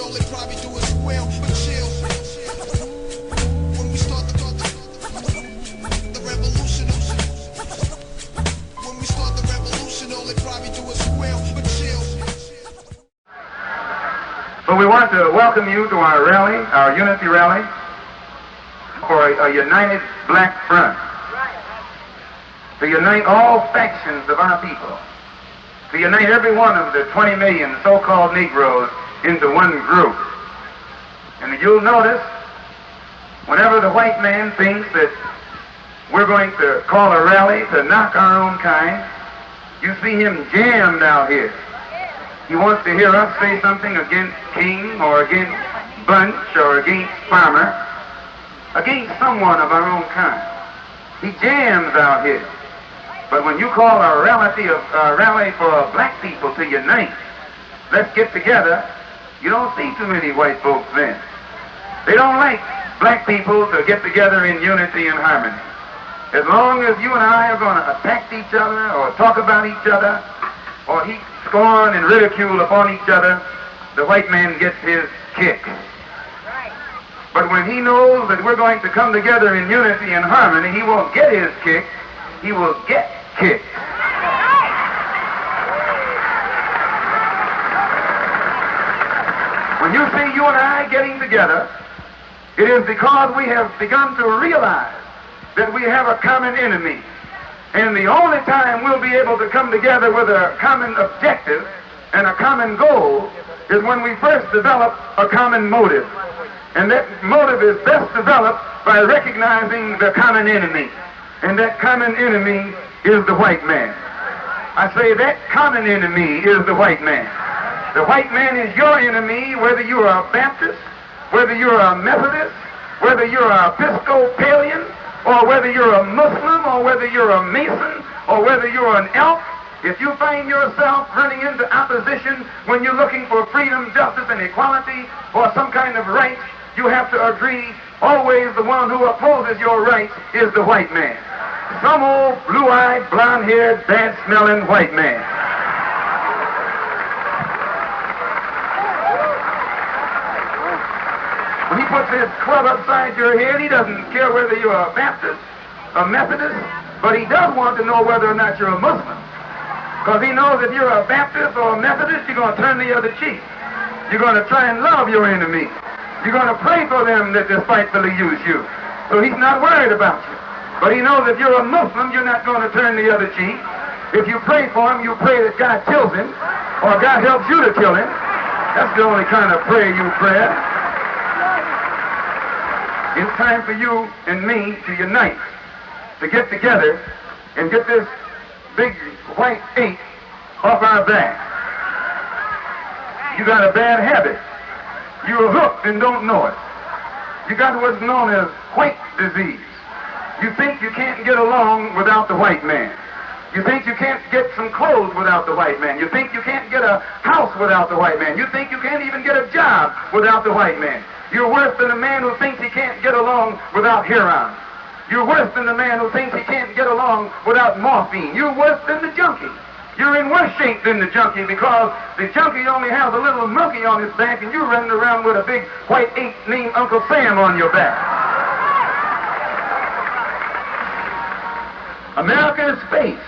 all they probably do is squeal, but chill. When we start the revolution, when we start the revolution, all they probably do is squeal, but chill. So we want to welcome you to our rally, our unity rally, for a united black front, to unite all factions of our people, to unite every one of the 20 million so-called Negroes into one group. And you'll notice, whenever the white man thinks that we're going to call a rally to knock our own kind, you see him jammed out here. He wants to hear us say something against King or against Bunch or against Farmer, against someone of our own kind. He jams out here. But when you call a rally for black people to unite, let's get together, you don't see too many white folks then. They don't like black people to get together in unity and harmony. As long as you and I are going to attack each other or talk about each other or heap scorn and ridicule upon each other, the white man gets his kick. But when he knows that we're going to come together in unity and harmony, he won't get his kick, he will get kicked. When you see you and I getting together, it is because we have begun to realize that we have a common enemy. And the only time we'll be able to come together with a common objective and a common goal is when we first develop a common motive. And that motive is best developed by recognizing the common enemy. And that common enemy is the white man. I say that common enemy is the white man. The white man is your enemy, whether you are a Baptist, whether you're a Methodist, whether you're an Episcopalian, or whether you're a Muslim, or whether you're a Mason, or whether you're an elk. If you find yourself running into opposition when you're looking for freedom, justice, and equality, or some kind of rights, you have to agree, always the one who opposes your rights is the white man. Some old blue-eyed, blonde-haired, bad-smelling white man. When he puts his club upside your head, he doesn't care whether you're a Baptist, a Methodist, but he does want to know whether or not you're a Muslim. Because he knows if you're a Baptist or a Methodist, you're going to turn the other cheek. You're going to try and love your enemy. You're going to pray for them that despitefully use you. So he's not worried about you. But he knows if you're a Muslim, you're not going to turn the other cheek. If you pray for him, you pray that God kills him, or God helps you to kill him. That's the only kind of prayer you pray. It's time for you and me to unite, to get together and get this big white ache off our back. You got a bad habit. You're hooked and don't know it. You got what's known as white disease. You think you can't get along without the white man. You think you can't get some clothes without the white man. You think you can't get a house without the white man. You think you can't even get a job without the white man. You're worse than a man who thinks he can't get along without heroin. You're worse than the man who thinks he can't get along without morphine. You're worse than the junkie. You're in worse shape than the junkie because the junkie only has a little monkey on his back and you're running around with a big white ape named Uncle Sam on your back. America is faced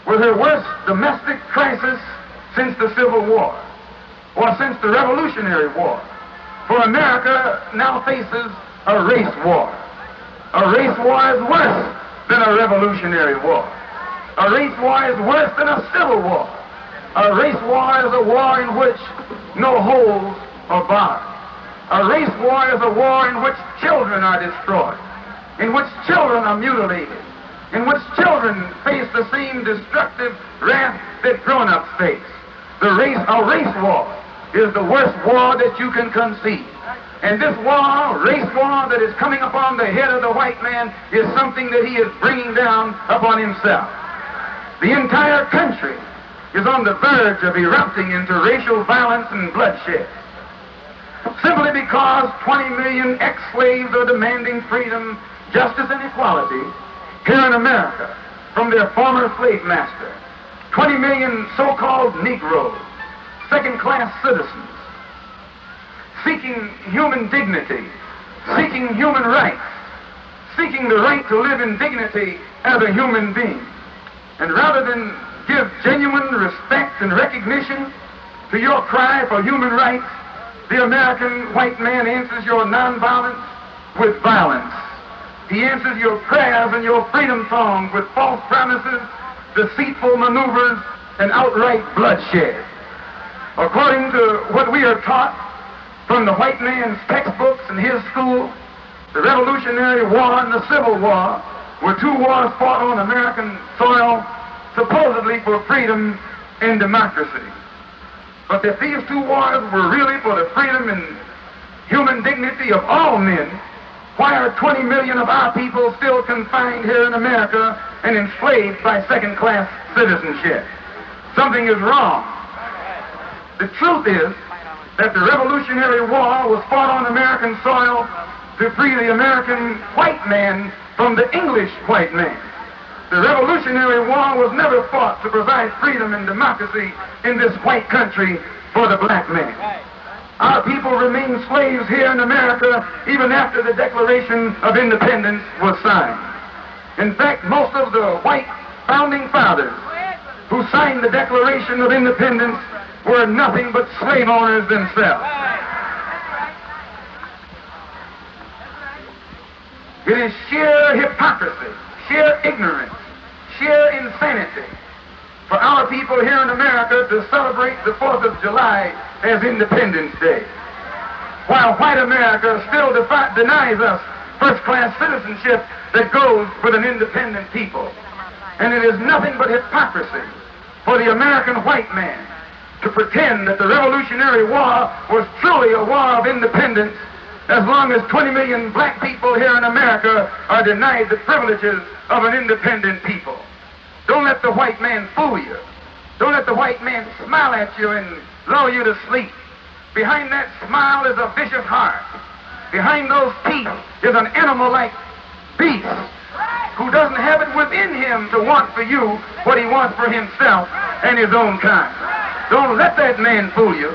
with her worst domestic crisis since the Civil War, or since the Revolutionary War. For America now faces a race war. A race war is worse than a revolutionary war. A race war is worse than a civil war. A race war is a war in which no holes are barred. A race war is a war in which children are destroyed, in which children are mutilated, in which children face the same destructive wrath that grown-ups face. A race war is the worst war that you can conceive. And this war, race war that is coming upon the head of the white man is something that he is bringing down upon himself. The entire country is on the verge of erupting into racial violence and bloodshed. Simply because 20 million ex-slaves are demanding freedom, justice, and equality here in America from their former slave master. 20 million so-called Negroes, second-class citizens, seeking human dignity, seeking human rights, seeking the right to live in dignity as a human being. And rather than give genuine respect and recognition to your cry for human rights, the American white man answers your nonviolence with violence. He answers your prayers and your freedom songs with false promises, deceitful maneuvers, and outright bloodshed. According to what we are taught from the white man's textbooks in his school, the Revolutionary War and the Civil War were two wars fought on American soil, supposedly for freedom and democracy. But if these two wars were really for the freedom and human dignity of all men, why are 20 million of our people still confined here in America and enslaved by second-class citizenship? Something is wrong. The truth is that the Revolutionary War was fought on American soil to free the American white man from the English white man. The Revolutionary War was never fought to provide freedom and democracy in this white country for the black man. Our people remain slaves here in America even after the Declaration of Independence was signed. In fact, most of the white founding fathers who signed the Declaration of Independence were nothing but slave owners themselves. It is sheer hypocrisy, sheer ignorance, sheer insanity for our people here in America to celebrate the 4th of July as Independence Day, while white America still denies us first-class citizenship that goes with an independent people. And it is nothing but hypocrisy for the American white man to pretend that the Revolutionary War was truly a war of independence as long as 20 million black people here in America are denied the privileges of an independent people. Don't let the white man fool you. Don't let the white man smile at you and lull you to sleep. Behind that smile is a vicious heart. Behind those teeth is an animal-like beast who doesn't have it within him to want for you what he wants for himself and his own kind. Don't let that man fool you.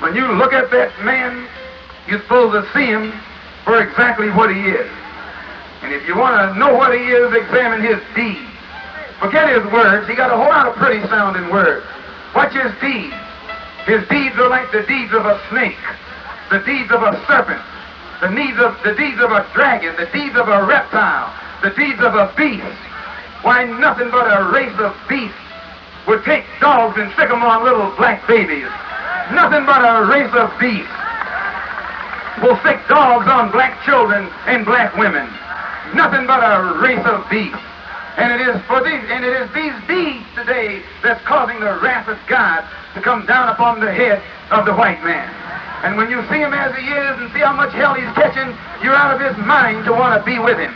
When you look at that man, you're supposed to see him for exactly what he is. And if you want to know what he is, examine his deeds. Forget his words. He got a whole lot of pretty sounding words. Watch his deeds. His deeds are like the deeds of a snake, the deeds of a serpent, the deeds of a dragon, the deeds of a reptile, the deeds of a beast. Why, nothing but a race of beasts would take dogs and stick them on little black babies. Nothing but a race of beasts will stick dogs on black children and black women. Nothing but a race of beasts. And it is these deeds today that's causing the wrath of God to come down upon the head of the white man. And when you see him as he is and see how much hell he's catching, you're out of his mind to want to be with him.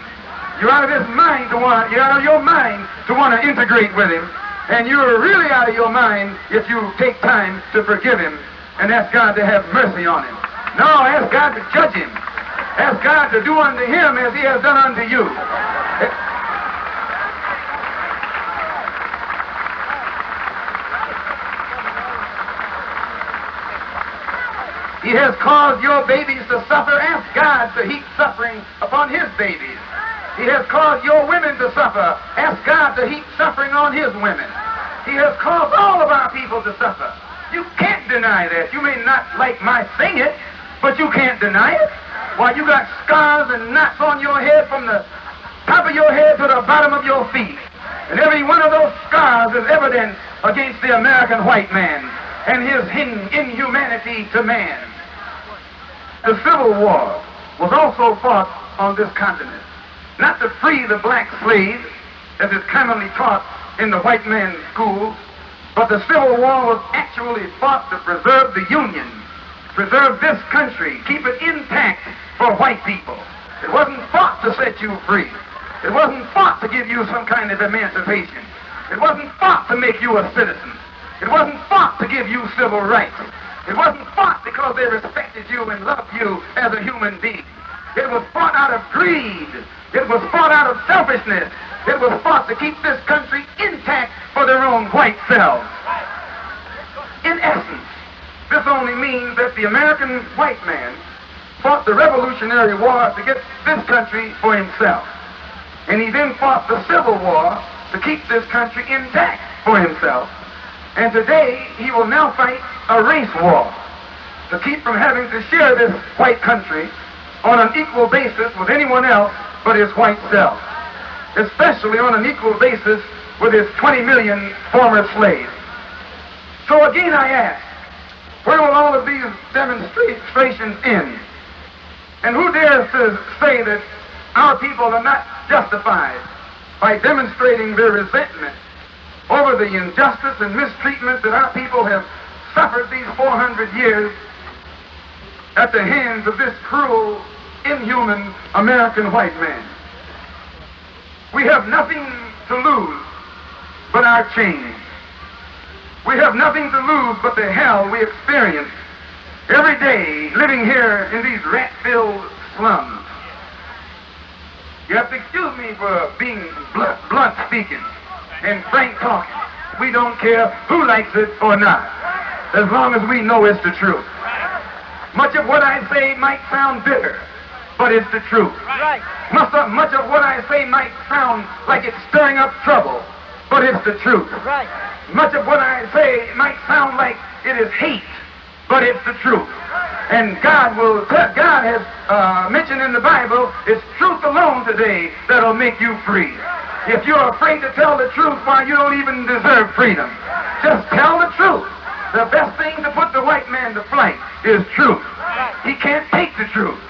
You're out of his mind you're out of your mind to want to integrate with him. And you're really out of your mind if you take time to forgive him and ask God to have mercy on him. No, ask God to judge him. Ask God to do unto him as he has done unto you. He has caused your babies to suffer. Ask God to heap suffering upon his babies. He has caused your women to suffer. Ask God to heap suffering on his women. He has caused all of our people to suffer. You can't deny that. You may not like my saying it, but you can't deny it. Why, you got scars and knots on your head from the top of your head to the bottom of your feet. And every one of those scars is evidence against the American white man and his inhumanity to man. The Civil War was also fought on this continent, not to free the black slaves, as is commonly taught in the white man's schools, but the Civil War was actually fought to preserve the Union, preserve this country, keep it intact for white people. It wasn't fought to set you free. It wasn't fought to give you some kind of emancipation. It wasn't fought to make you a citizen. It wasn't fought to give you civil rights. It wasn't fought because they respected you and loved you as a human being. It was fought out of greed. It was fought out of selfishness. It was fought to keep this country intact for their own white selves. In essence, this only means that the American white man fought the Revolutionary War to get this country for himself. And he then fought the Civil War to keep this country intact for himself. And today, he will now fight a race war to keep from having to share this white country on an equal basis with anyone else but his white self, especially on an equal basis with his 20 million former slaves. So again I ask, where will all of these demonstrations end? And who dares to say that our people are not justified by demonstrating their resentment over the injustice and mistreatment that our people have suffered these 400 years at the hands of this cruel, inhuman American white man? We have nothing to lose but our chains. We have nothing to lose but the hell we experience every day living here in these rat-filled slums. You have to excuse me for being blunt speaking and frank talking. We don't care who likes it or not, as long as we know it's the truth. Much of what I say might sound bitter, but it's the truth. Right. Much of what I say might sound like it's stirring up trouble, but it's the truth. Right. Much of what I say might sound like it is hate, but it's the truth. And God has mentioned in the Bible, it's truth alone today that'll make you free. If you're afraid to tell the truth, why, you don't even deserve freedom. Just tell the truth. The best thing to put the white man to flight is truth. He can't take the truth.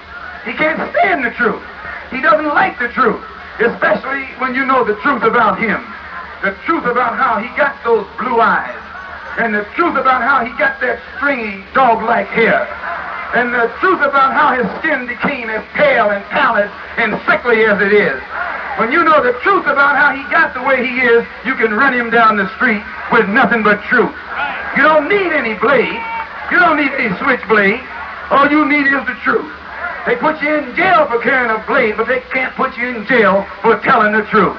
He can't stand the truth. He doesn't like the truth, especially when you know the truth about him. The truth about how he got those blue eyes, and the truth about how he got that stringy dog-like hair, and the truth about how his skin became as pale and pallid and sickly as it is. When you know the truth about how he got the way he is, you can run him down the street with nothing but truth. You don't need any blade. You don't need any switchblade. All you need is the truth. They put you in jail for carrying a blade, but they can't put you in jail for telling the truth.